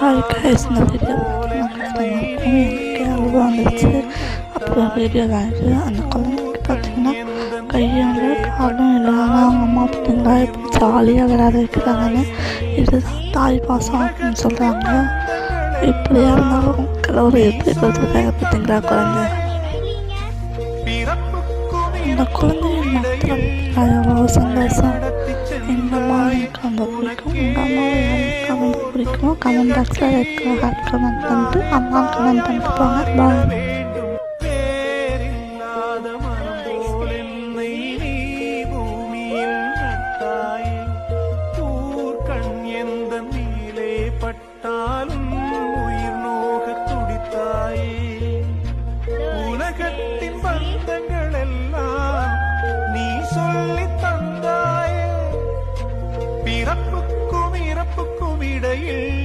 Hi guys, இந்த video கஷ்டமாக இருக்கும். எனக்கு அழுவ வந்துச்சு. அப்புறம் வீடியோ வாங்கி அந்த குழந்தைக்கு பார்த்தீங்கன்னா கையால் காலும் இல்லை. ஆனால் அவங்க அம்மா பார்த்தீங்களா எப்படி ஜாலியாக விளையாட வைக்கிறாங்கன்னு. இதுதான் தாய் பாசம் அப்படின்னு சொல்கிறாங்க. இப்படியா இருந்தாலும் கிளவர் எப்படி கொடுத்துருக்காங்க பார்த்தீங்களா குழந்தை. அந்த குழந்தைய மாத்திரம் எவ்வளோ சந்தோஷம். எங்கள் அம்மா எனக்கு ரொம்ப பிடிக்கும். எங்கள் அம்மாவை எனக்கு ரொம்ப பிடிக்கும். கமெண்ட் பாக்ஸில் இருக்க ஹாட் கமெண்ட் பண்ணிட்டு அம்மா கமெண்ட் பண்ணிட்டு போங்க. பாய். உலகத்தின் பந்தங்கள் எல்லாம் நீ சொல்லி தந்தாயே, பிறப்புக்கும் இறப்புக்கும் இடையில்